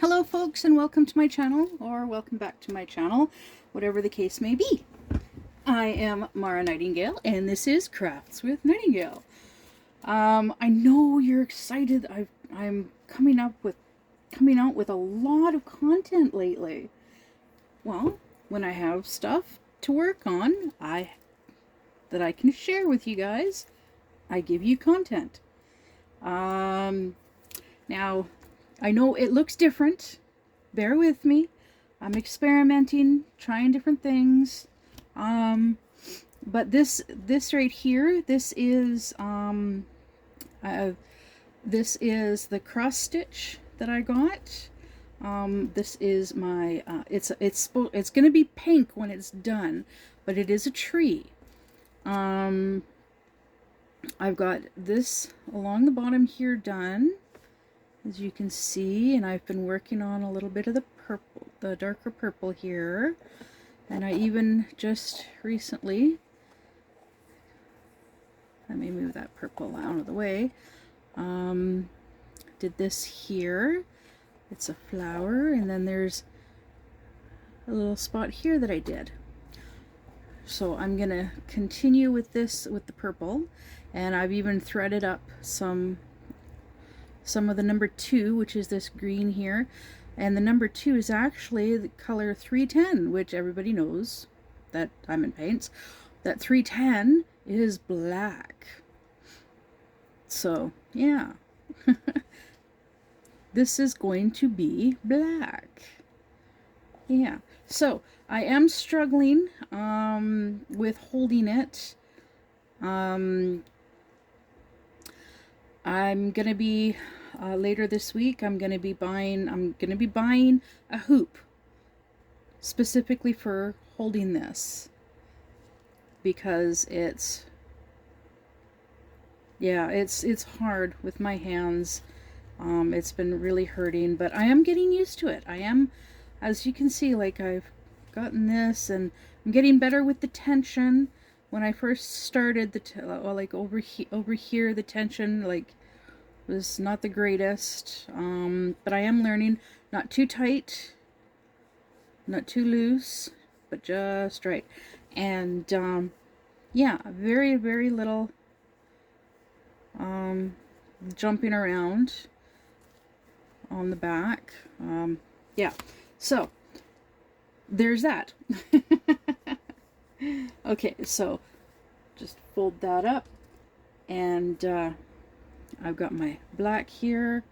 Hello folks, and welcome to my channel, or welcome back to my channel, whatever the case may be. I am Mara Nightingale, and this is Crafts with Nightingale. I know you're excited. I'm coming out with a lot of content lately. Well, when I have stuff to work on, that I can share with you guys, I give you content. Now, I know it looks different. Bear with me. I'm experimenting, trying different things. But this right here, this is the cross stitch that I got. This is my it's going to be pink when it's done, but it is a tree. I've got this along the bottom here done, as you can see, and I've been working on a little bit of the purple, the darker purple here, and I even just recently, let me move that purple out of the way, did this here. It's a flower, and then there's a little spot here that I did. So I'm gonna continue with this with the purple, and I've even threaded up some of the number 2, which is this green here, and the number 2 is actually the color 310, which everybody knows that I'm in paints, that 310 is black. So yeah. This is going to be black. Yeah, so I am struggling with holding it. I'm gonna be later this week. I'm gonna be buying a hoop specifically for holding this, because it's hard with my hands. It's been really hurting, but I am getting used to it. I am, as you can see, like, I've gotten this, and I'm getting better with the tension. When I first started, like over here, the tension like was not the greatest. But I am learning. Not too tight, not too loose, but just right. And yeah, very, very little jumping around on the back. Yeah, so there's that. Okay, so just fold that up, and I've got my black here.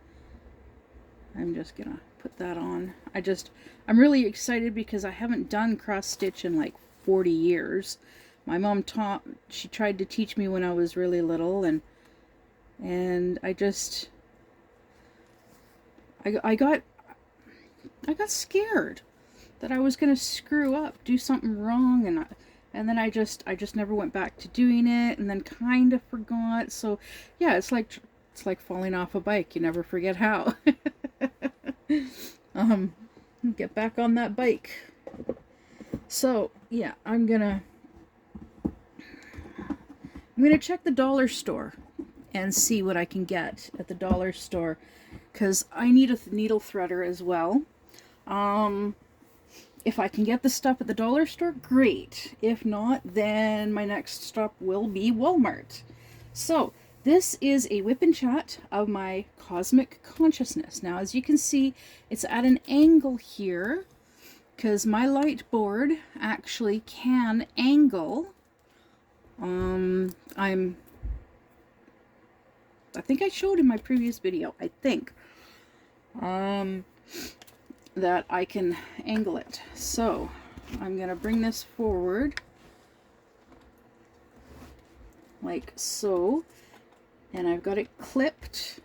I'm just gonna put that on. I'm really excited because I haven't done cross stitch in like 40 years. My mom she tried to teach me when I was really little, and I got scared that I was gonna screw up, do something wrong, and then I just never went back to doing it, and then kind of forgot. So yeah, it's like falling off a bike. You never forget how. Get back on that bike. So yeah, I'm gonna check the dollar store and see what I can get at the dollar store, because I need a needle threader as well. If I can get the stuff at the dollar store, great. If not, then my next stop will be Walmart. So this is a WIP and chat of my cosmic consciousness. Now, as you can see, it's at an angle here, because my light board actually can angle. I think I showed in my previous video, I think, that I can angle it. So I'm going to bring this forward like so, and I've got it clipped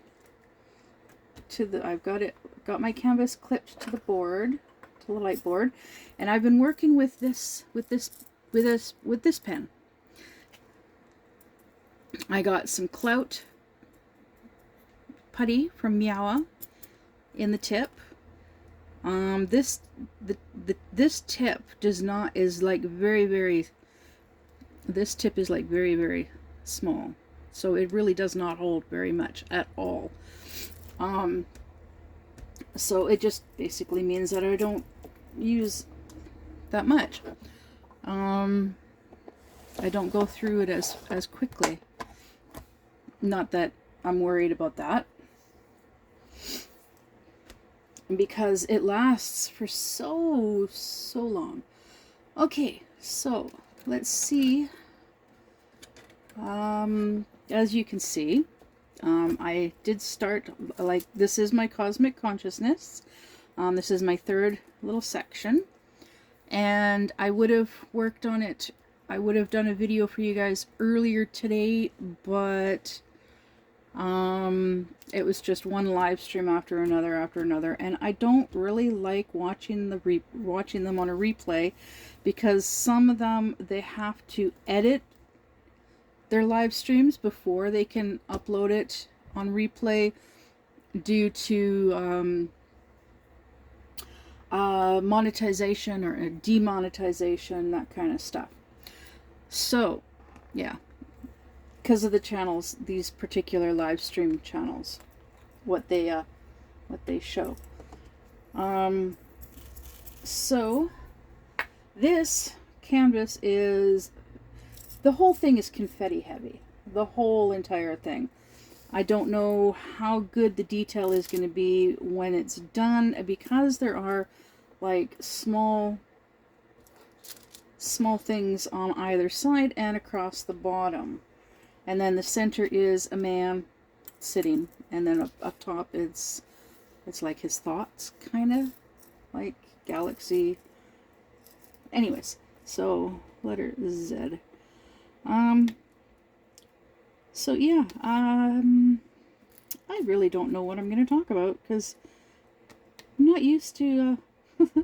to the, got my canvas clipped to the board, to the light board, and I've been working with this pen. I got some clout putty from Miawa in the tip. This tip is like very, this tip is like very, very small, so it really does not hold very much at all. So it just basically means that I don't use that much. I don't go through it as quickly. Not that I'm worried about that, because it lasts for so long. Okay, so let's see. As you can see, I did start, like, this is my cosmic consciousness. This is my third little section, and I would have worked on it. I would have done a video for you guys earlier today, but it was just one live stream after another, and I don't really like watching them on a replay, because some of them, they have to edit their live streams before they can upload it on replay, due to monetization or demonetization, that kind of stuff. So yeah, because of the channels, these particular live stream channels, what they show. So this canvas is, the whole thing is confetti heavy, the whole entire thing. I don't know how good the detail is going to be when it's done, because there are like small things on either side and across the bottom. And then the center is a man sitting, and then up top it's like his thoughts, kind of like galaxy. Anyways, so letter Z. So yeah, I really don't know what I'm going to talk about, because I'm not used to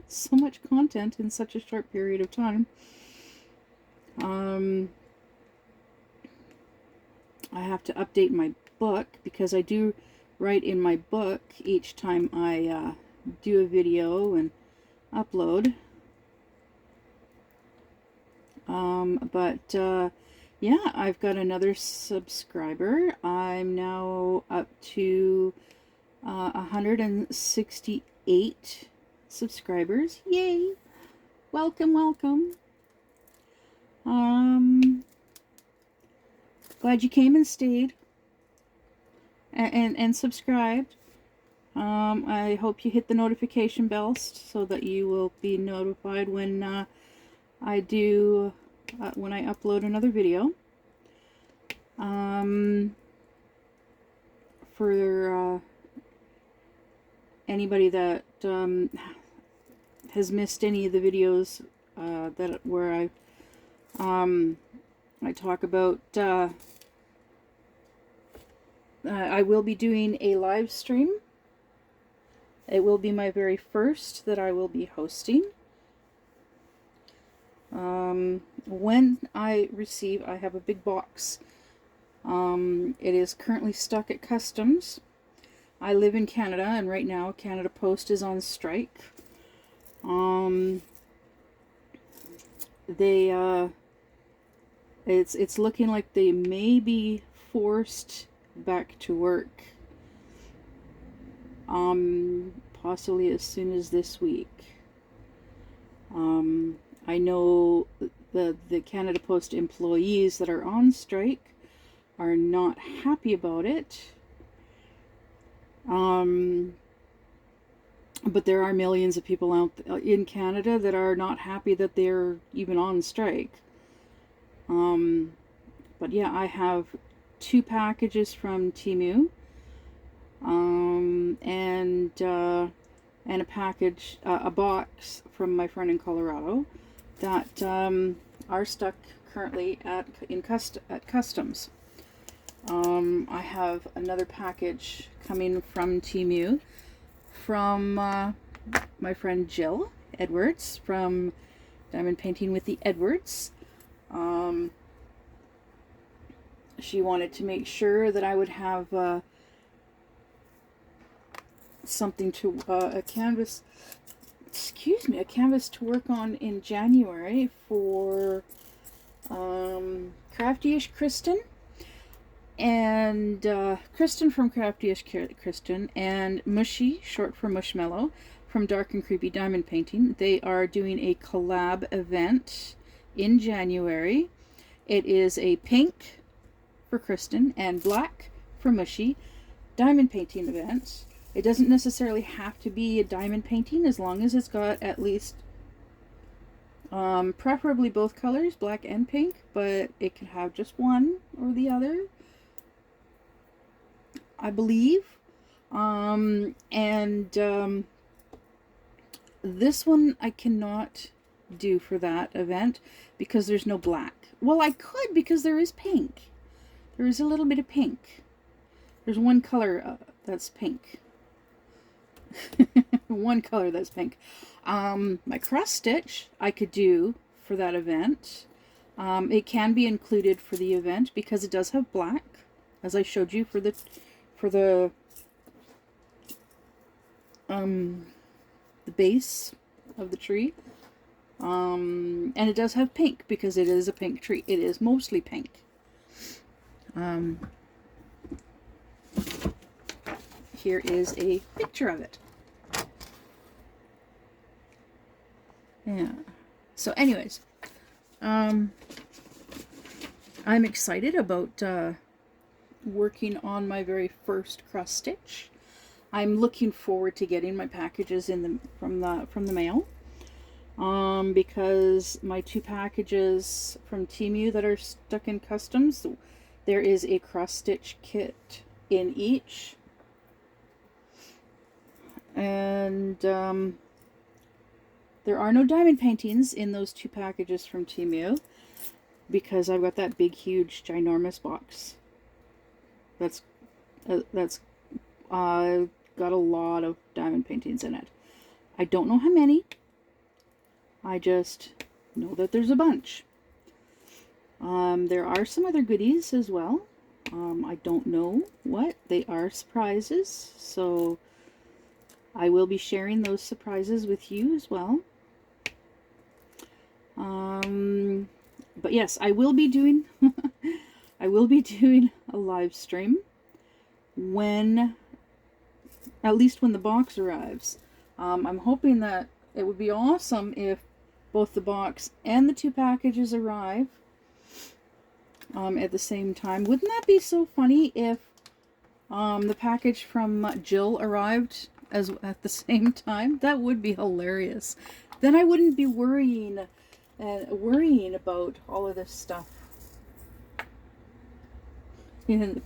so much content in such a short period of time. I have to update my book, because I do write in my book each time I do a video and upload. Yeah, I've got another subscriber. I'm now up to 168 subscribers. Yay! Welcome, welcome. Glad you came and stayed and subscribed. I hope you hit the notification bell so that you will be notified when I do when I upload another video. For anybody that has missed any of the videos where I talk about, I will be doing a live stream. It will be my very first that I will be hosting. When I have a big box. It is currently stuck at customs. I live in Canada, and right now Canada Post is on strike. It's looking like they may be forced back to work. Possibly as soon as this week. I know the Canada Post employees that are on strike are not happy about it. But there are millions of people out in Canada that are not happy that they're even on strike. But yeah, I have 2 packages from Temu, and a package, a box from my friend in Colorado, that are stuck currently at customs. I have another package coming from Temu from my friend Jill Edwards from Diamond Painting with the Edwards. She wanted to make sure that I would have something to a canvas to work on in January for Crafty-ish Kristen. And Kristen from Craftiest Kristen and Mushy, short for Mushmallow, from Dark and Creepy Diamond Painting. They are doing a collab event in January. It is a pink for Kristen and black for Mushy diamond painting event. It doesn't necessarily have to be a diamond painting as long as it's got at least preferably both colors, black and pink, but it can have just one or the other, I believe. This one I cannot do for that event because there's no black. Well, I could because there is pink. There is a little bit of pink. There's one color that's pink. One color that's pink. My cross stitch I could do for that event. It can be included for the event because it does have black, as I showed you for the base of the tree. And it does have pink because it is a pink tree. It is mostly pink. Here is a picture of it. Yeah. So anyways, I'm excited about working on my very first cross stitch. I'm looking forward to getting my packages from the mail. Because my 2 packages from Temu that are stuck in customs, there is a cross stitch kit in each. And there are no diamond paintings in those 2 packages from Temu because I've got that big, huge, ginormous box. That's got a lot of diamond paintings in it. I don't know how many. I just know that there's a bunch. There are some other goodies as well. I don't know what. They are surprises, so I will be sharing those surprises with you as well. But yes, I will be doing I will be doing a live stream at least when the box arrives. I'm hoping that it would be awesome if both the box and the 2 packages arrive at the same time. Wouldn't that be so funny if the package from Jill arrived at the same time? That would be hilarious. Then I wouldn't be worrying about all of this stuff being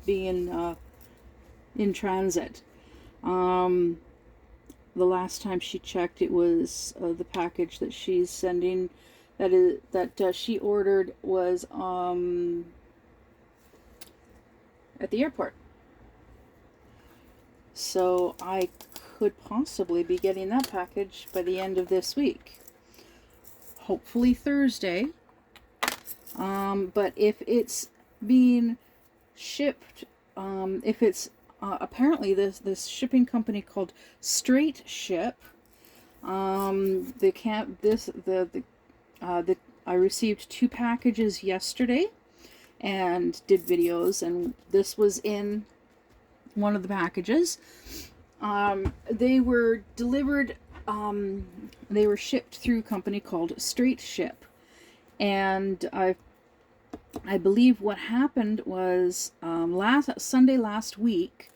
in transit. The last time she checked, it was the package that she's sending that she ordered was at the airport. So I could possibly be getting that package by the end of this week. Hopefully Thursday. But if it's being shipped, if it's apparently this shipping company called Straight Ship, I received 2 packages yesterday and did videos, and this was in one of the packages. They were delivered, they were shipped through a company called Straight Ship, and I believe what happened was Sunday last week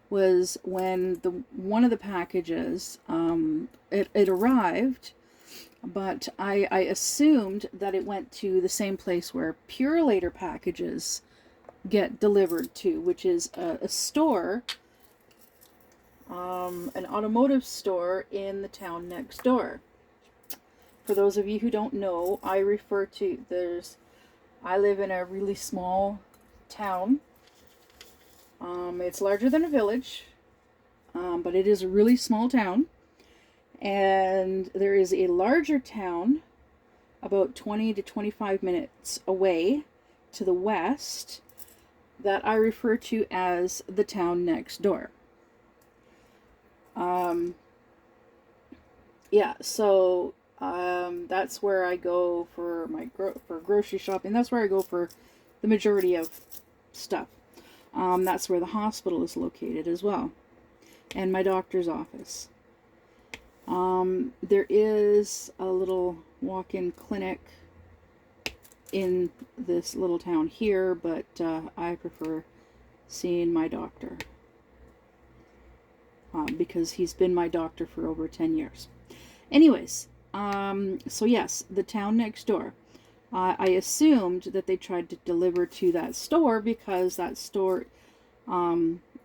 was when one of the packages it arrived, but I assumed that it went to the same place where Purelator packages get delivered to, which is a store, an automotive store in the town next door. For those of you who don't know, I live in a really small town. It's larger than a village, but it is a really small town. And there is a larger town about 20 to 25 minutes away to the west that I refer to as the town next door. Yeah, so that's where I go for my grocery shopping. That's where I go for the majority of stuff. That's where the hospital is located as well, and my doctor's office. There is a little walk-in clinic in this little town here, but I prefer seeing my doctor because he's been my doctor for over 10 years. Anyways, so yes, the town next door. I assumed that they tried to deliver to that store because that store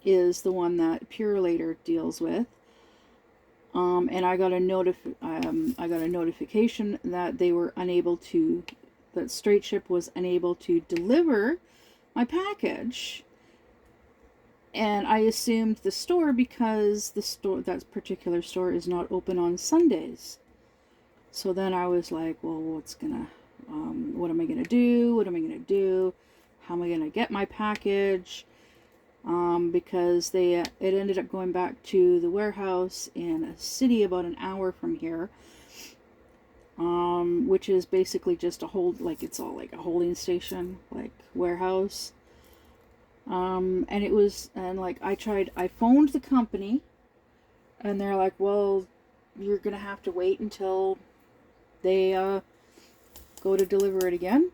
is the one that Purelator deals with. And I got a notification that they were unable to, that Straight Ship was unable to deliver my package. And I assumed the store because that particular store is not open on Sundays. So then I was like, well, what am I gonna do? What am I gonna do? How am I gonna get my package? Because it ended up going back to the warehouse in a city about an hour from here, which is basically just it's all like a holding station, like warehouse. And I phoned the company, and they're like, well, you're gonna have to wait until they go to deliver it again.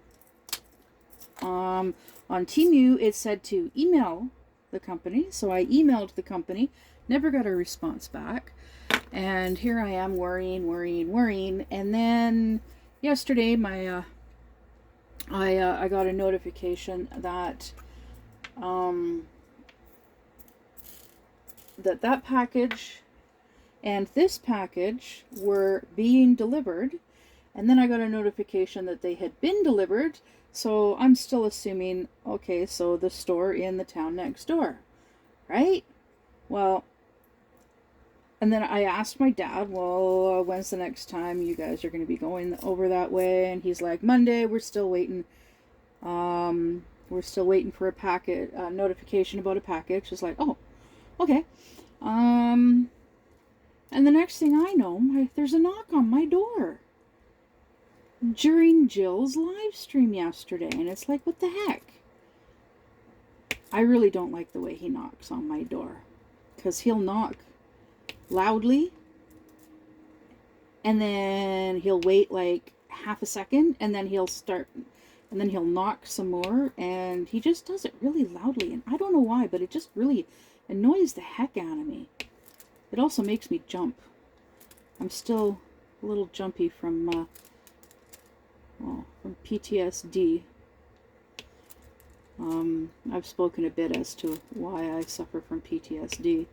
On Temu, it said to email the company, so I emailed the company, never got a response back, and here I am worrying, and then yesterday I got a notification that that package and this package were being delivered, and then I got a notification that they had been delivered. So I'm still assuming, okay, so the store in the town next door, right? Well, and then I asked my dad, well, when's the next time you guys are going to be going over that way? And he's like, Monday. We're still waiting. We're still waiting for a notification about a package. It's like, oh, okay. And the next thing I know, there's a knock on my door during Jill's live stream yesterday, and it's like, what the heck? I really don't like the way he knocks on my door, because he'll knock loudly, and then he'll wait like half a second, and then he'll knock some more, and he just does it really loudly, and I don't know why, but it just really annoys the heck out of me. It also makes me jump. I'm still a little jumpy from PTSD. I've spoken a bit as to why I suffer from PTSD.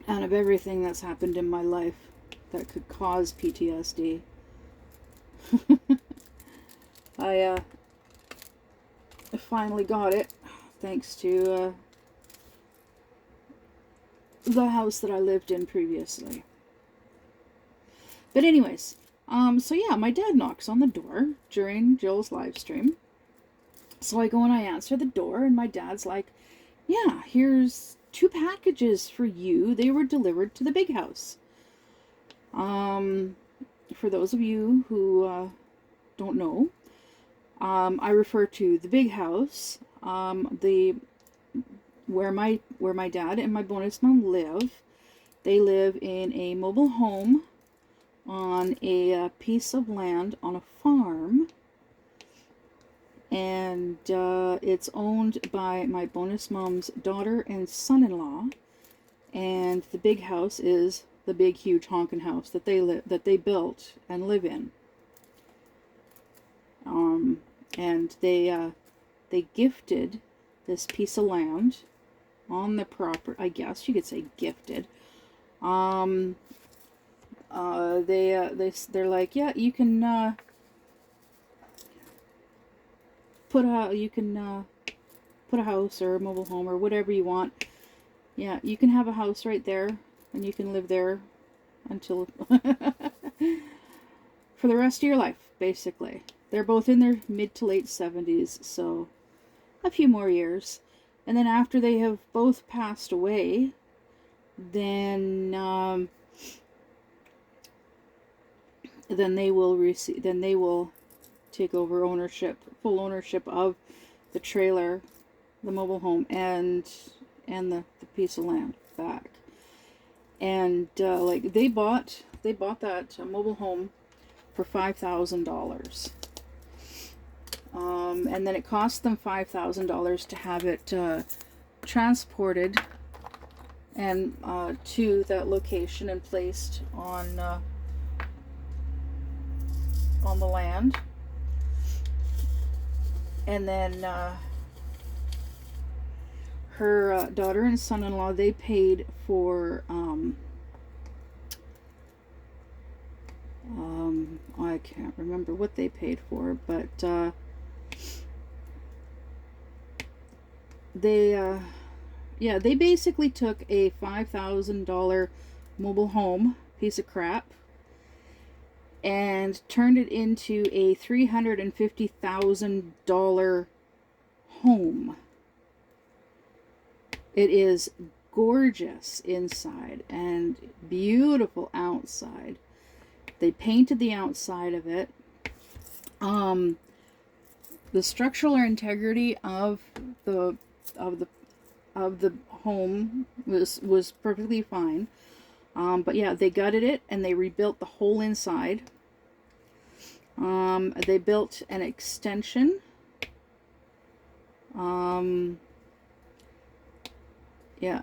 And of everything that's happened in my life that could cause PTSD. I finally got it, thanks to the house that I lived in previously. But anyways, so yeah, my dad knocks on the door during Jill's live stream. So I go and I answer the door, and my dad's like, yeah, here's 2 packages for you. They were delivered to the big house. For those of you who don't know, I refer to the big house, where my dad and my bonus mom live. They live in a mobile home on a piece of land on a farm, and it's owned by my bonus mom's daughter and son-in-law, and the big house is the big huge honkin' house that they built and live in. And they gifted this piece of land on the property, I guess you could say gifted. They're like, yeah, you can put a house or a mobile home or whatever you want. Yeah, you can have a house right there, and you can live there until for the rest of your life, basically. They're both in their mid to late 70s, so a few more years. And then after they have both passed away, then they will take over full ownership of the trailer, the mobile home, and the piece of land back. And like they bought that mobile home for $5,000. And then it cost them $5,000 to have it transported and to that location and placed on the land. And then her daughter and son-in-law, they paid for I can't remember what they paid for, but they basically took a $5,000 mobile home piece of crap and turned it into a $350,000 home. It is gorgeous inside and beautiful outside. They painted the outside of it. The structural integrity of the home was perfectly fine. But yeah, they gutted it and they rebuilt the whole inside. They built an extension.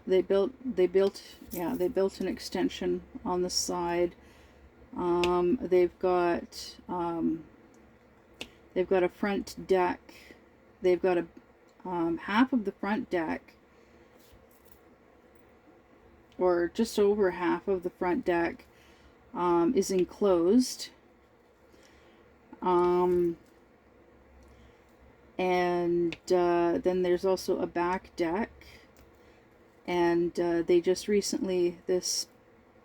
They built an extension on the side. They've got a front deck. They've got a half of the front deck, or just over half of the front deck, is enclosed. And then there's also a back deck. And they just recently, this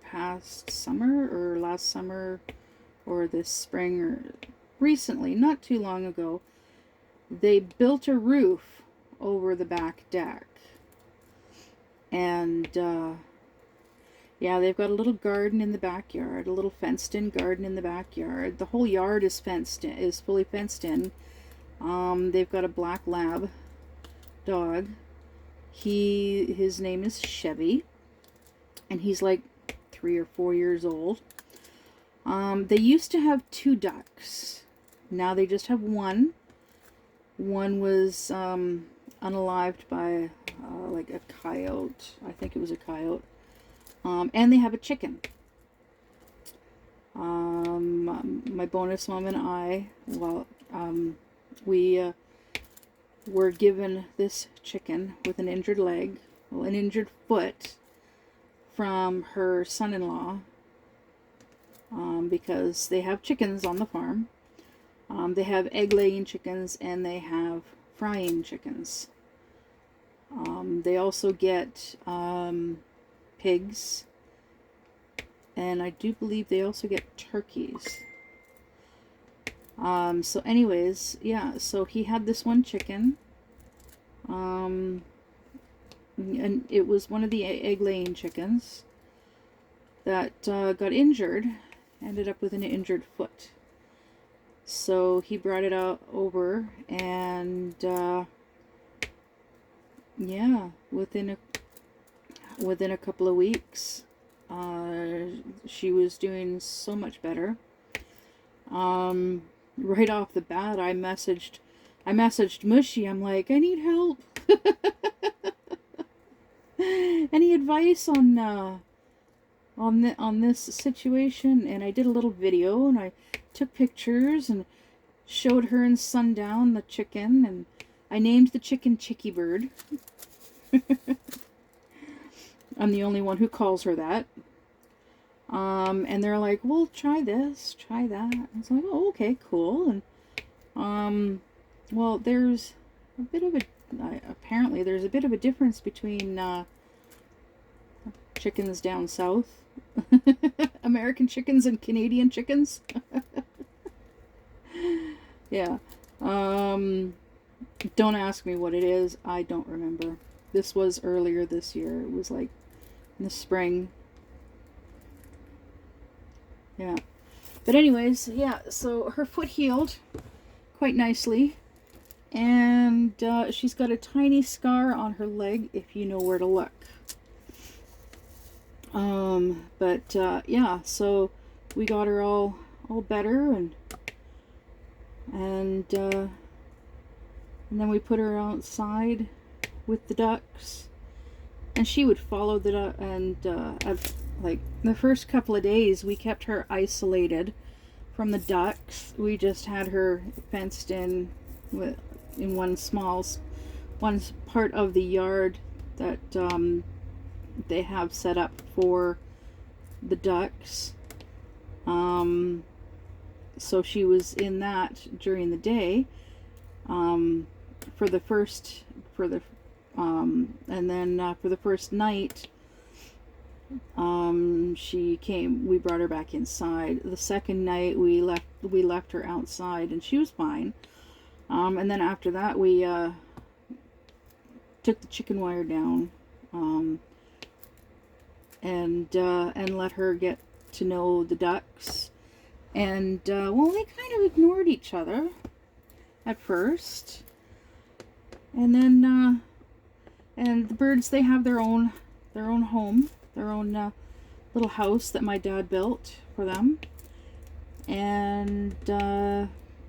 past summer or last summer or this spring, or recently, not too long ago, they built a roof over the back deck. And they've got a little garden in the backyard, a little fenced in garden in the backyard. The whole yard is fully fenced in. They've got a black lab dog. His name is Chevy, and he's like 3 or 4 years old. They used to have 2 ducks. Now they just have one. One was unalived by like a coyote. I think it was a coyote. And they have a chicken. My bonus mom and I, we were given this chicken with an injured leg, an injured foot, from her son-in-law, because they have chickens on the farm. They have egg-laying chickens and they have frying chickens. They also get pigs, and I do believe they also get turkeys. So anyways, yeah, so he had this one chicken, and it was one of the egg-laying chickens that got injured, ended up with an injured foot. So he brought it over, and within a couple of weeks, she was doing so much better. Right off the bat, I messaged Mushy. I'm like, I need help. Any advice on this situation? And I did a little video, and I took pictures and showed her and Sundown the chicken, and I named the chicken Chicky Bird. I'm the only one who calls her that. And they're like, well, try this, try that. I was like, oh, okay, cool. And, well, there's a bit of apparently there's a bit of a difference between, chickens down south. American chickens and Canadian chickens. Yeah. Don't ask me what it is. I don't remember. This was earlier this year. It was like in the spring. Yeah. But anyways, yeah, so her foot healed quite nicely. And she's got a tiny scar on her leg if you know where to look. Yeah, so we got her all better, and then we put her outside with the ducks, and she would follow the duck. And like the first couple of days, we kept her isolated from the ducks. We just had her fenced in in one part of the yard that they have set up for the ducks. So she was in that during the day for the first night. She came. We brought her back inside. The second night we left her outside, and she was fine. And then after that we took the chicken wire down, and let her get to know the ducks. And well, they kind of ignored each other at first, and then and the birds, they have their own home, their own little house that my dad built for them, and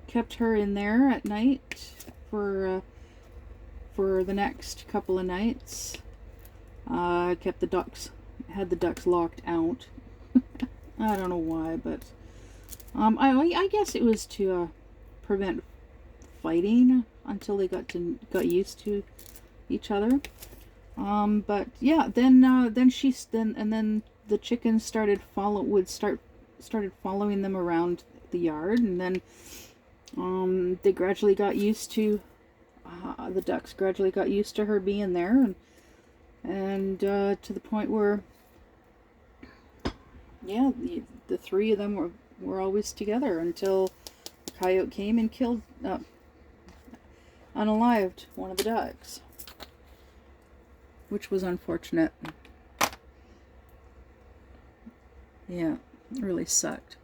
kept her in there at night for the next couple of nights. Kept the ducks, had the ducks locked out. I don't know why, but I guess it was to prevent fighting until they got used to each other. But yeah, then the chickens started following them around the yard, and then they gradually got used to the ducks gradually got used to her being there, and to the point where, yeah, the three of them were always together until the coyote came and killed, unalived one of the ducks, which was unfortunate. Yeah, it really sucked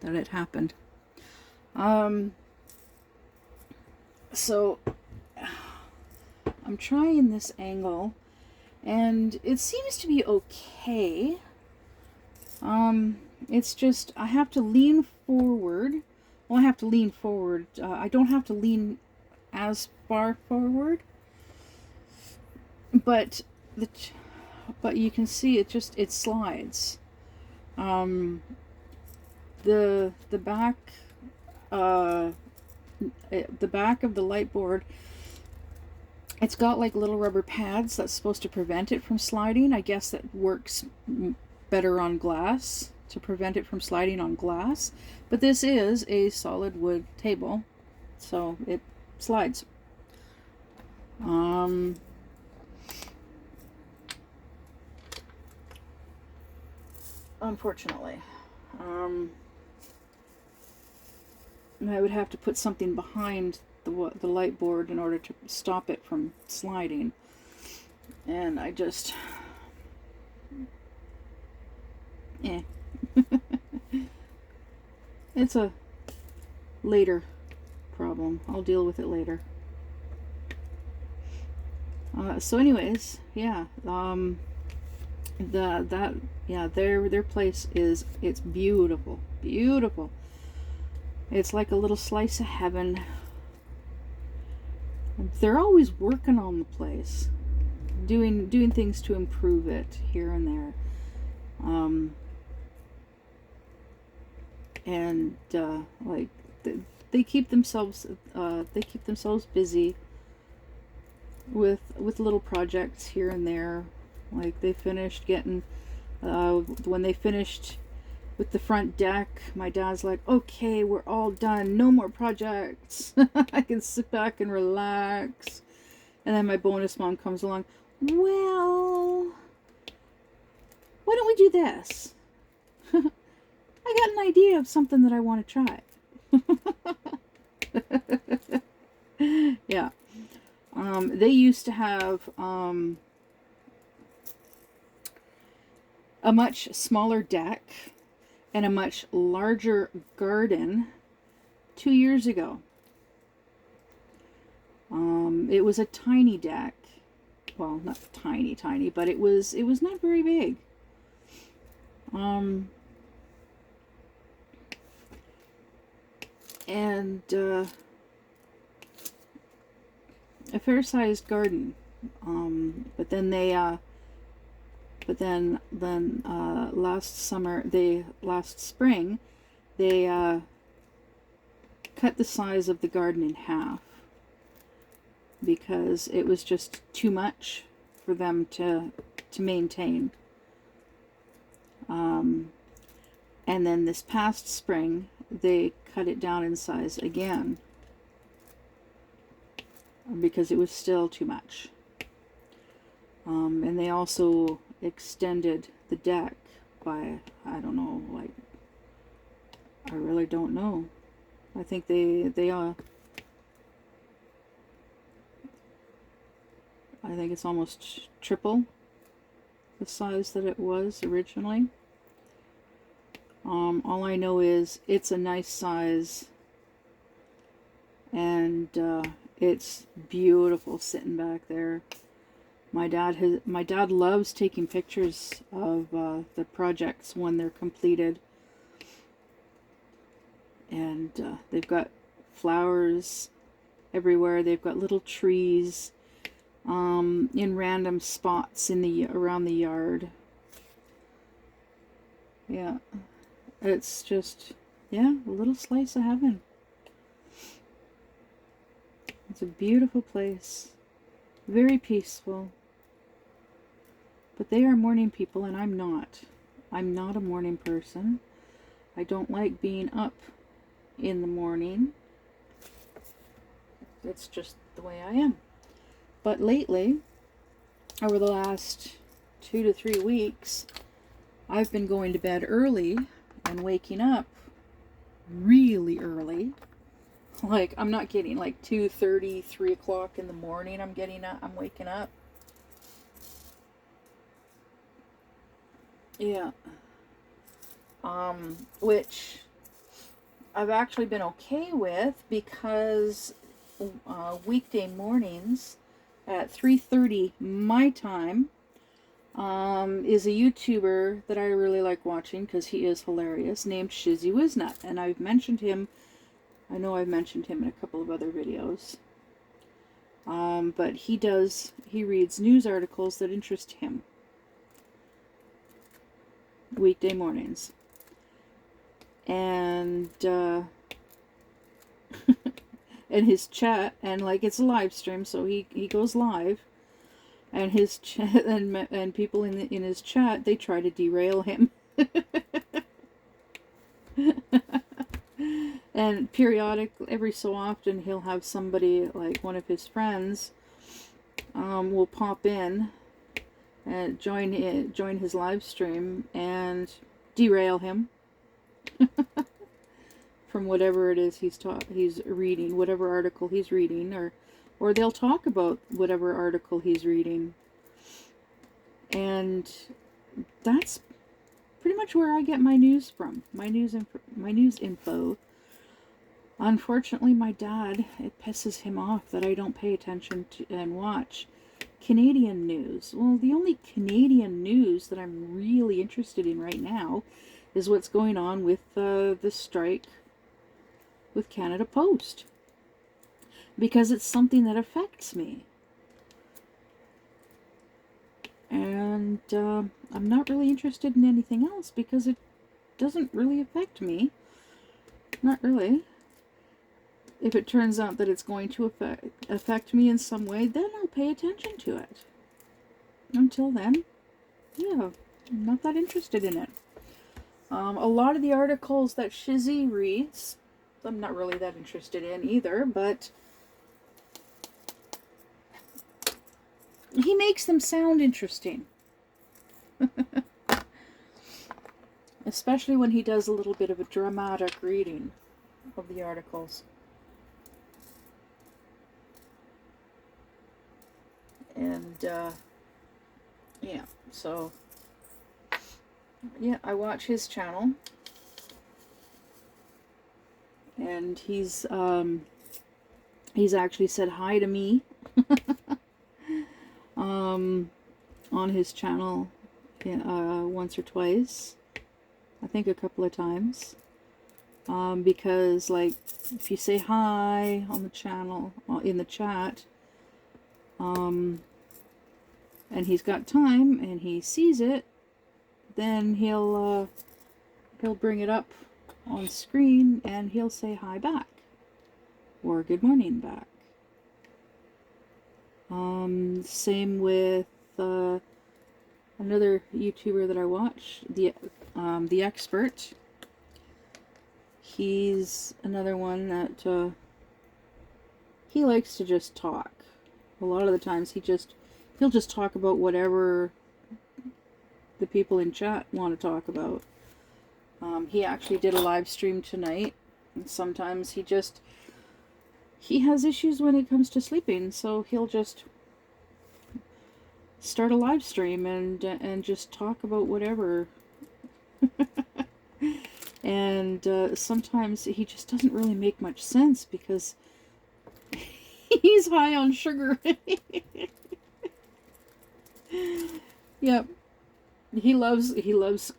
that it happened. So I'm trying this angle, and it seems to be okay. It's just I have to lean forward. Well, I have to lean forward. I don't have to lean as far forward, but you can see it slides. The back the back of the light board, it's got like little rubber pads that's supposed to prevent it from sliding. I guess that works better on glass, to prevent it from sliding on glass. But this is a solid wood table, so it slides. Unfortunately. I would have to put something behind the light board in order to stop it from sliding. And I just... It's a later problem. I'll deal with it later. So anyways, yeah, their place it's beautiful. It's like a little slice of heaven. They're always working on the place, doing things to improve it here and there. And like they keep themselves busy with little projects here and there. Like they finished getting when they finished with the front deck, my dad's like, okay, we're all done, no more projects. I can sit back and relax. And then my bonus mom comes along, well, why don't we do this? I got an idea of something that I want to try. Yeah. They used to have a much smaller deck and a much larger garden 2 years ago. It was a tiny deck. Well, not tiny, tiny, but it was not very big. And a fair-sized garden. But then they last spring they cut the size of the garden in half because it was just too much for them to maintain. And then this past spring they cut it down in size again because it was still too much. And they also extended the deck by, I don't know, like, I really don't know. I think I think it's almost triple the size that it was originally. All I know is it's a nice size, and it's beautiful sitting back there. My dad loves taking pictures of the projects when they're completed, and they've got flowers everywhere. They've got little trees in random spots around the yard. Yeah, it's just, yeah, a little slice of heaven. It's a beautiful place, very peaceful. But they are morning people, and I'm not. I'm not a morning person. I don't like being up in the morning. It's just the way I am. But lately, over the last 2 to 3 weeks, I've been going to bed early and waking up really early. Like, I'm not kidding, like 2:30, 3 o'clock in the morning I'm waking up. Yeah. Which I've actually been okay with because weekday mornings at 3:30 my time is a YouTuber that I really like watching because he is hilarious, named Shizzy Wiznut, and I've mentioned him. I know I've mentioned him in a couple of other videos. But he reads news articles that interest him. Weekday mornings. And and his chat, and like it's a live stream, so he goes live, and his chat and people in his chat, they try to derail him. And periodically, every so often, he'll have somebody, like one of his friends, will pop in and join his live stream and derail him from whatever it is he's reading, whatever article he's reading, or they'll talk about whatever article he's reading. And that's pretty much where I get my news from, my news info. Unfortunately, my dad, it pisses him off that I don't pay attention to and watch Canadian news. Well, the only Canadian news that I'm really interested in right now is what's going on with the strike with Canada Post, because it's something that affects me. And I'm not really interested in anything else because it doesn't really affect me. Not really. If it turns out that it's going to affect me in some way, then I'll pay attention to it. Until then, yeah, I'm not that interested in it. A lot of the articles that Shizzy reads, I'm not really that interested in either, but he makes them sound interesting. Especially when he does a little bit of a dramatic reading of the articles. And, yeah, so, yeah, I watch his channel. And he's He's actually said hi to me on his channel once or twice. I think a couple of times. Because, like, if you say hi on the channel, in the chat, and he's got time and he sees it, then he'll bring it up on screen and he'll say hi back or good morning back. Same with another YouTuber that I watch, the Expert. He's another one that he likes to just talk. A lot of the times he'll just talk about whatever the people in chat want to talk about. He actually did a live stream tonight. And sometimes he has issues when it comes to sleeping, so he'll just start a live stream and just talk about whatever. And sometimes he just doesn't really make much sense because he's high on sugar. Yep. He loves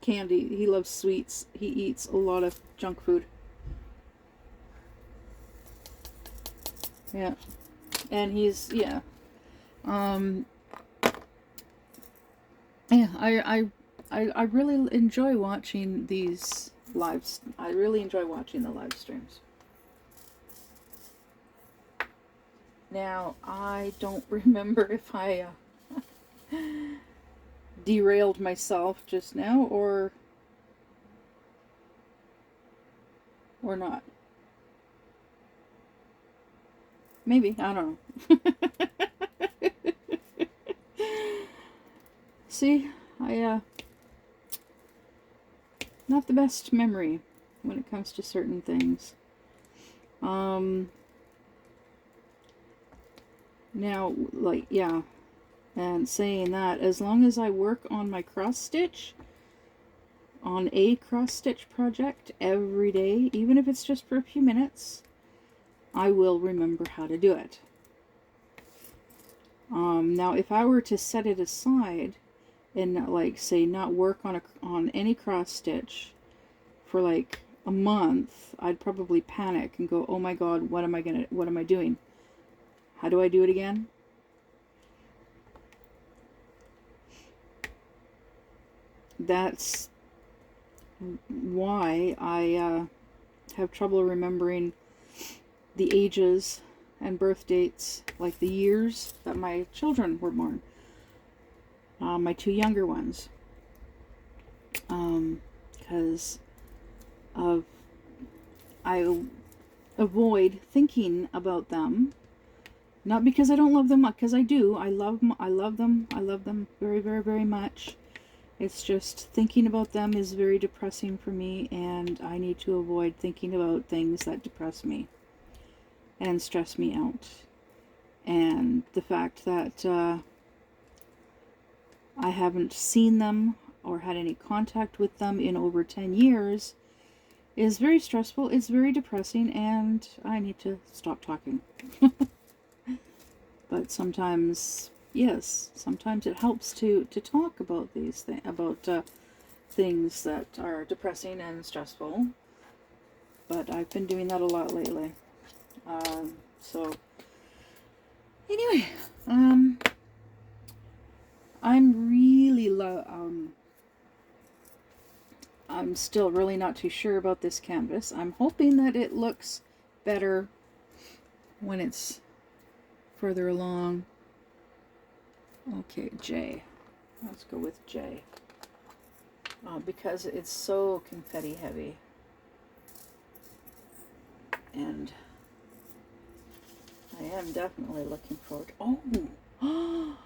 candy. He loves sweets. He eats a lot of junk food. Yeah. And he's, yeah. Yeah, I really enjoy watching these lives. I really enjoy watching the live streams. Now, I don't remember if I derailed myself just now or not. Maybe, I don't know. See, I not the best memory when it comes to certain things. Now, like, yeah, and saying that, as long as I work on my cross stitch, on a cross stitch project every day, even if it's just for a few minutes, I will remember how to do it. Now, if I were to set it aside and, like, say, not work on any cross stitch for like a month, I'd probably panic and go, oh my god, what am I doing? How do I do it again? That's why I have trouble remembering the ages and birth dates, like the years that my children were born. My two younger ones. Because I avoid thinking about them. Not because I don't love them, because I do. I love them. I love them very, very, very much. It's just thinking about them is very depressing for me, and I need to avoid thinking about things that depress me and stress me out. And the fact that I haven't seen them or had any contact with them in over 10 years is very stressful. It's very depressing, and I need to stop talking. But sometimes, yes, sometimes it helps to talk about these things, about things that are depressing and stressful. But I've been doing that a lot lately. So anyway, I'm really I'm still really not too sure about this canvas. I'm hoping that it looks better when it's further along. Okay, J. Let's go with J. Because it's so confetti heavy. And I am definitely looking forward. Oh!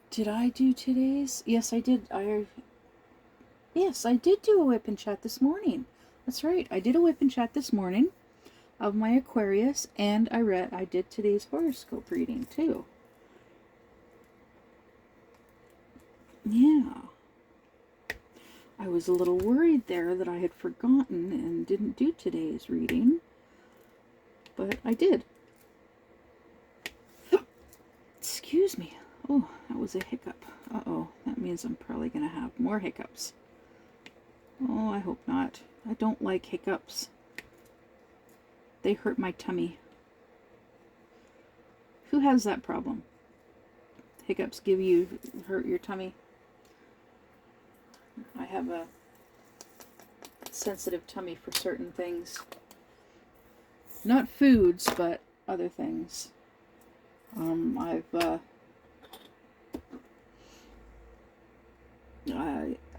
Did I do today's? Yes, I did. Yes, I did do a WIP and chat this morning. That's right. I did a WIP and chat this morning of my Aquarius, and I did today's horoscope reading too. Yeah. I was a little worried there that I had forgotten and didn't do today's reading. but I did. Excuse me. Oh, that was a hiccup. Uh-oh, that means I'm probably going to have more hiccups. Oh, I hope not. I don't like hiccups. They hurt my tummy. Who has that problem? Hiccups hurt your tummy? I have a sensitive tummy for certain things. Not foods, but other things.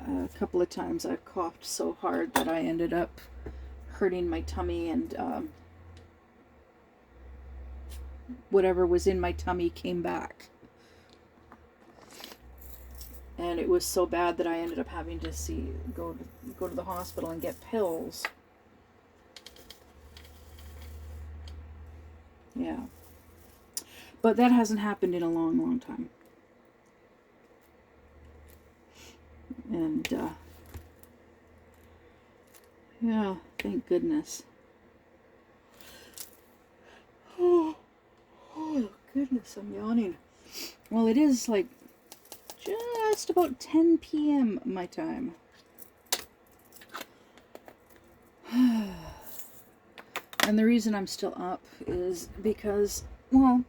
A couple of times I've coughed so hard that I ended up hurting my tummy, and whatever was in my tummy came back. And it was so bad that I ended up having to go to the hospital and get pills. Yeah. But that hasn't happened in a long, long time. And, yeah, thank goodness. Oh, goodness, I'm yawning. Well, it is like just about 10 p.m. my time. And the reason I'm still up is because, well,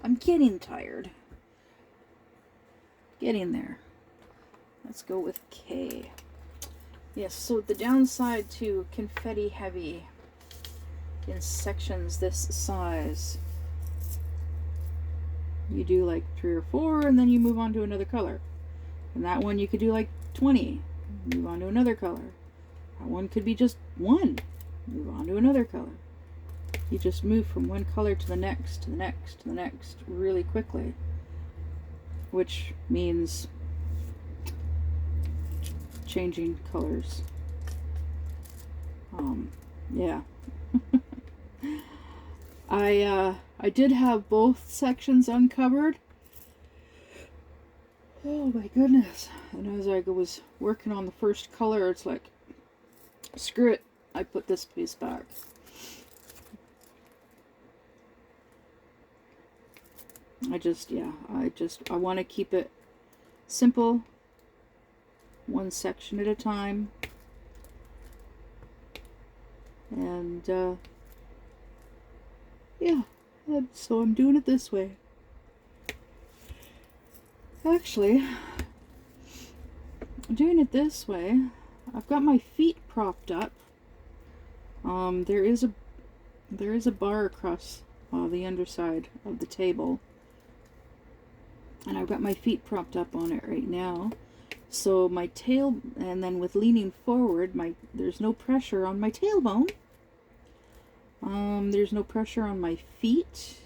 I'm getting tired. Getting there. Let's go with K. Yes, so the downside to confetti heavy in sections this size, you do like 3 or 4 and then you move on to another color. And that one you could do like 20, move on to another color. That one could be just 1, move on to another color. You just move from one color to the next, to the next, to the next really quickly. Which means changing colors. Yeah. I did have both sections uncovered. Oh my goodness. And as I was working on the first color, it's like, screw it, I put this piece back. I want to keep it simple, one section at a time. And, yeah, so I'm doing it this way. Actually, I'm doing it this way. I've got my feet propped up. There is a bar across the underside of the table. And I've got my feet propped up on it right now. So my tail, and then with leaning forward, there's no pressure on my tailbone. There's no pressure on my feet.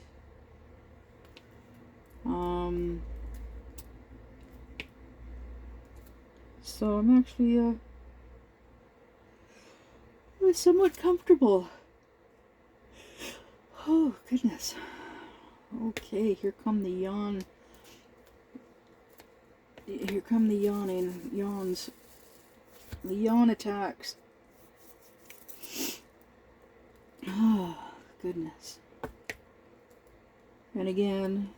So I'm actually somewhat comfortable. Oh goodness. Okay, here come the yawn. Here come the yawns. The yawn attacks. Oh, goodness. And again,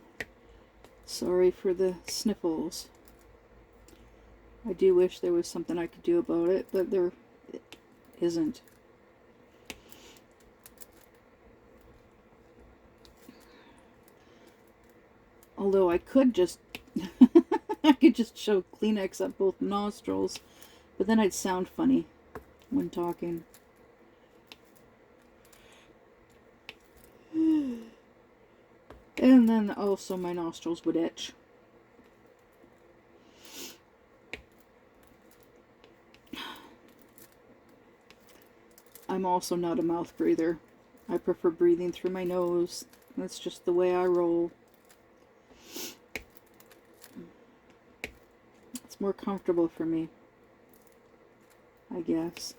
sorry for the sniffles. I do wish there was something I could do about it, but there isn't. Although I could just I could just shove Kleenex up both nostrils, but then I'd sound funny when talking. And then also my nostrils would itch. I'm also not a mouth breather. I prefer breathing through my nose. That's just the way I roll. More comfortable for me, I guess.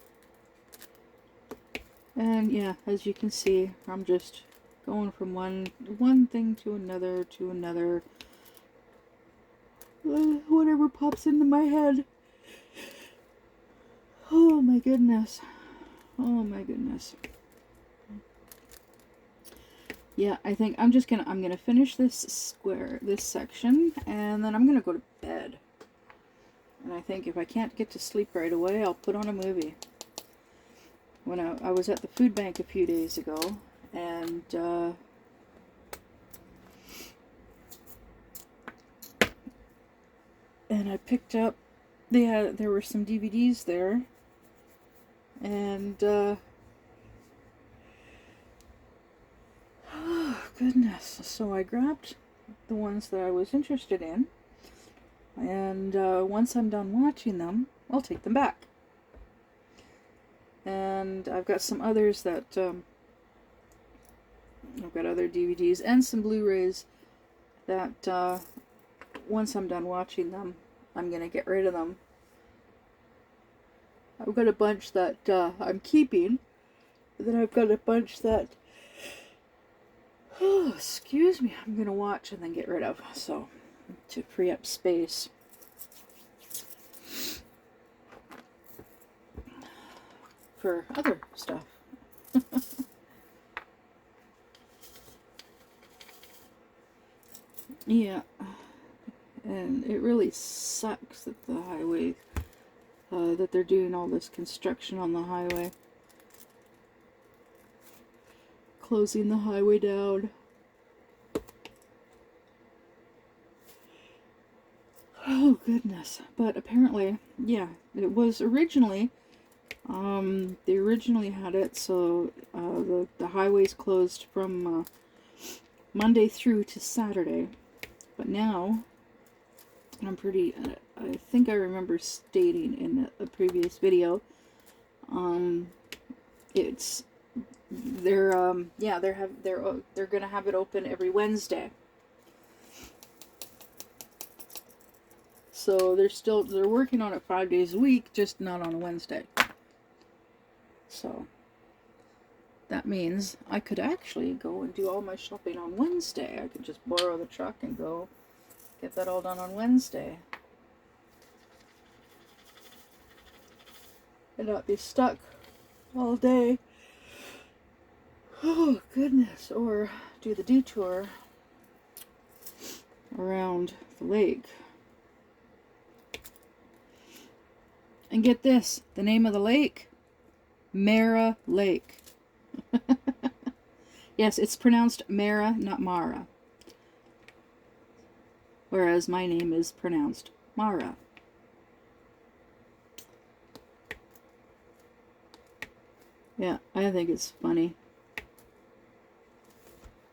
And yeah, as you can see, I'm just going from one thing to another whatever pops into my head. Oh my goodness. Oh my goodness. Yeah, I think I'm gonna finish this this section, and then I'm gonna go to bed. And I think if I can't get to sleep right away, I'll put on a movie. When I was at the food bank a few days ago, and I picked up, there were some DVDs there, and oh goodness, so I grabbed the ones that I was interested in, and once I'm done watching them, I'll take them back. And I've got some others that I've got other DVDs and some Blu-rays that once I'm done watching them, I'm gonna get rid of them. I've got a bunch that I'm keeping, but then I've got a bunch that, oh, excuse me, I'm gonna watch and then get rid of, so to free up space. For other stuff. Yeah, and it really sucks that the highway, that they're doing all this construction on the highway, closing the highway down. Oh goodness, but apparently, yeah, it was originally, they originally had it so the highway's closed from Monday through to Saturday, but now, I think I remember stating in a previous video, it's, they're gonna have it open every Wednesday. So they're working on it 5 days a week, just not on a Wednesday. So that means I could actually go and do all my shopping on Wednesday. I could just borrow the truck and go get that all done on Wednesday. And not be stuck all day. Oh goodness, or do the detour around the lake. And get this, the name of the lake, Mara Lake. Yes, it's pronounced Mara, not Mara. Whereas my name is pronounced Mara. Yeah, I think it's funny.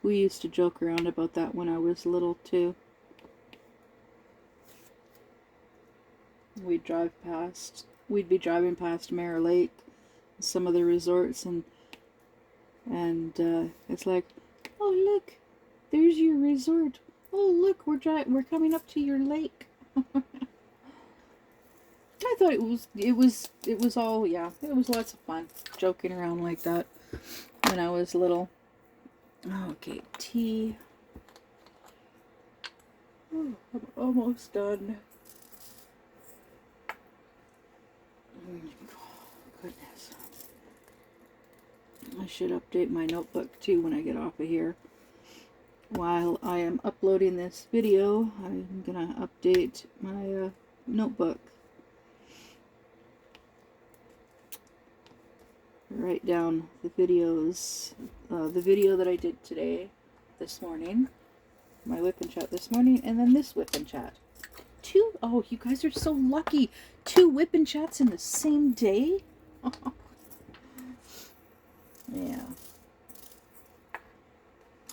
We used to joke around about that when I was little too. We'd be driving past Mara Lake, some of the resorts, and it's like, oh look, there's your resort. Oh look, we're coming up to your lake. I thought it was all, yeah, it was lots of fun joking around like that when I was little. Okay, tea. Oh, I'm almost done. Goodness. I should update my notebook too when I get off of here. While I am uploading this video, I'm gonna update my notebook. Write down the videos, the video that I did today, this morning, my WIP and chat this morning, and then this WIP and chat. Oh, you guys are so lucky. 2 WIP and chats in the same day? Yeah.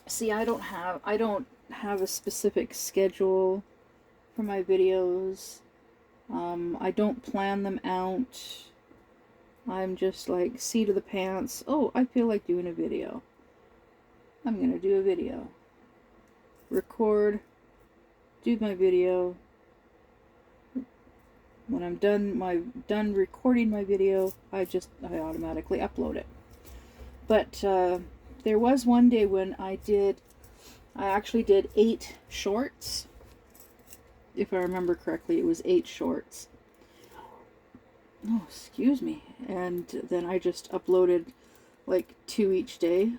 See, I don't have a specific schedule for my videos. I don't plan them out. I'm just like, seat of the pants. Oh, I feel like doing a video. I'm gonna do a video. Record. Do my video. When I'm done recording my video, I automatically upload it. But there was one day when I actually did 8 shorts. If I remember correctly, it was 8 shorts. Oh, excuse me. And then I just uploaded like 2 each day.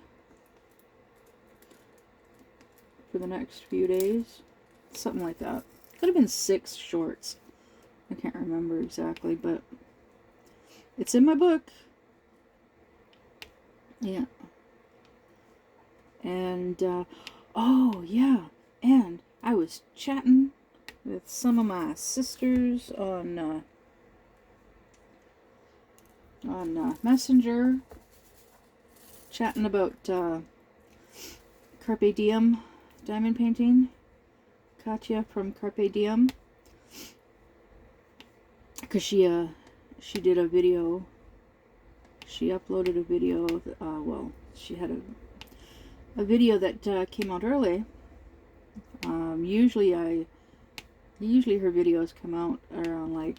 for the next few days. Something like that. Could have been 6 shorts. I can't remember exactly, but it's in my book. Yeah. And, oh, yeah. And I was chatting with some of my sisters on Messenger, chatting about Carpe Diem diamond painting. Katya from Carpe Diem, because she did a video. She uploaded a video. Well, she had a video that came out early. Usually her videos come out around like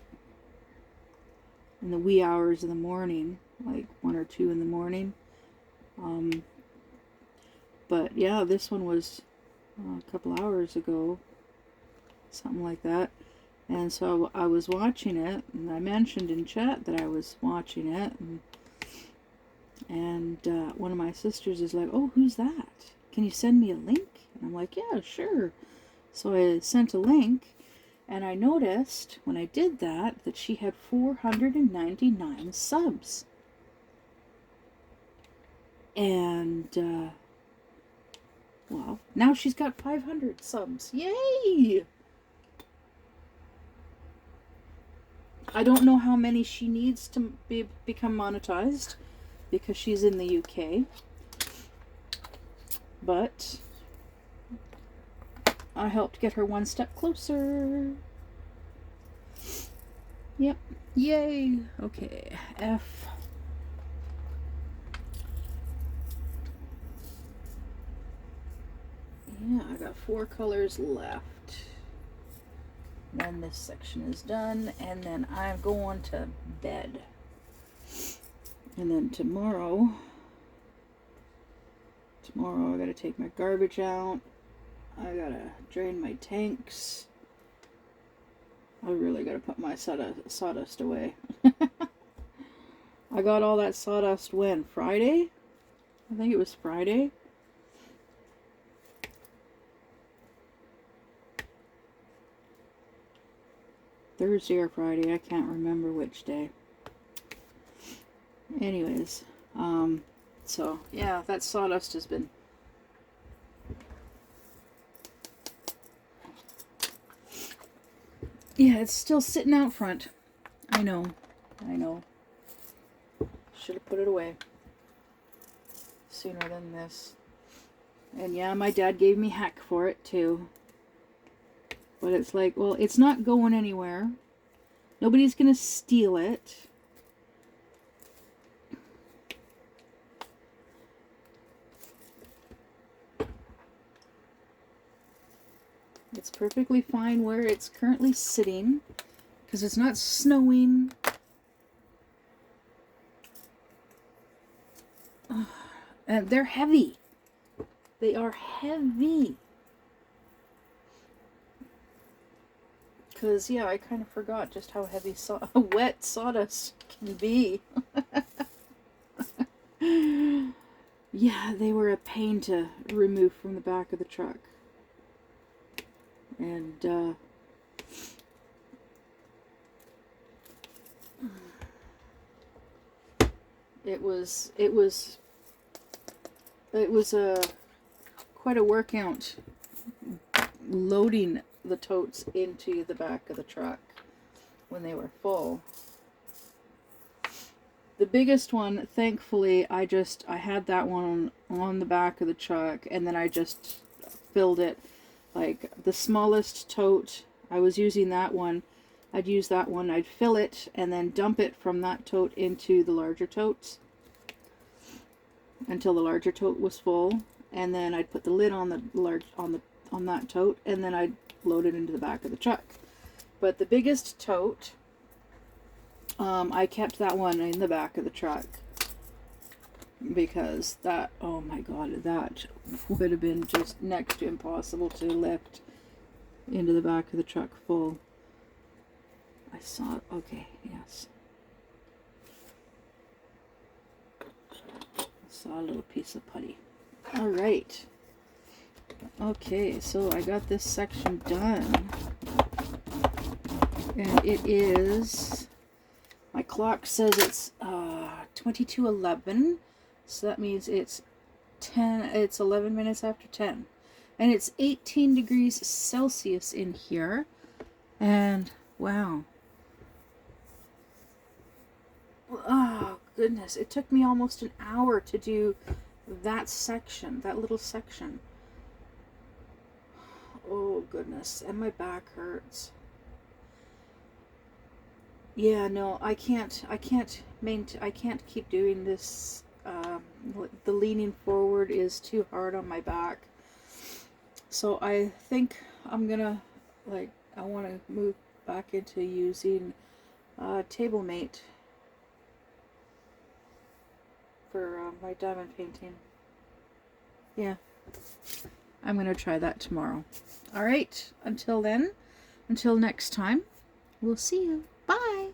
in the wee hours of the morning, like 1 or 2 in the morning. But yeah, this one was a couple hours ago, something like that. And so I was watching it, and I mentioned in chat that I was watching it, and one of my sisters is like, "Oh, who's that? Can you send me a link?" And I'm like, "Yeah, sure." So I sent a link, and I noticed when I did that she had 499 subs. And well, now she's got 500 subs. Yay! I don't know how many she needs to become monetized, because she's in the UK. But I helped get her one step closer. Yep. Yay. Okay. F. Yeah, I got 4 colors left. Then this section is done, and then I'm going to bed. And then tomorrow I gotta take my garbage out. I gotta drain my tanks. I really gotta put my sawdust away. I got all that sawdust when? Friday? I think it was Friday. Thursday or Friday, I can't remember which day. Anyways, so yeah, that sawdust has been it's still sitting out front. I know. Should have put it away sooner than this. And yeah, my dad gave me heck for it too. But it's like, well, it's not going anywhere. Nobody's gonna steal it. It's perfectly fine where it's currently sitting, because it's not snowing. And they're heavy. They are heavy. Because, yeah, I kind of forgot just how heavy wet sawdust can be. Yeah, they were a pain to remove from the back of the truck. And, it was quite a workout loading the totes into the back of the truck when they were full. The biggest one, thankfully, I had that one on the back of the truck, and then I just filled it. Like the smallest tote, I was using that one. I'd use that one, I'd fill it, and then dump it from that tote into the larger totes until the larger tote was full, and then I'd put the lid on on that tote, and then I'd load it into the back of the truck. But the biggest tote, I kept that one in the back of the truck, because that, oh my god, that would have been just next to impossible to lift into the back of the truck full. I saw it. Okay, yes. I saw a little piece of putty. All right. Okay, so I got this section done. And it is, my clock says it's 22:11. So that means it's 11 minutes after 10. And it's 18 degrees Celsius in here. And wow. Oh, goodness. It took me almost an hour to do that section, that little section. Oh, goodness. And my back hurts. Yeah, no, I can't keep doing this. The leaning forward is too hard on my back. So I think I'm gonna, I want to move back into using table mate for my diamond painting. Yeah, I'm gonna try that tomorrow. All right, until then, until next time, we'll see you. Bye.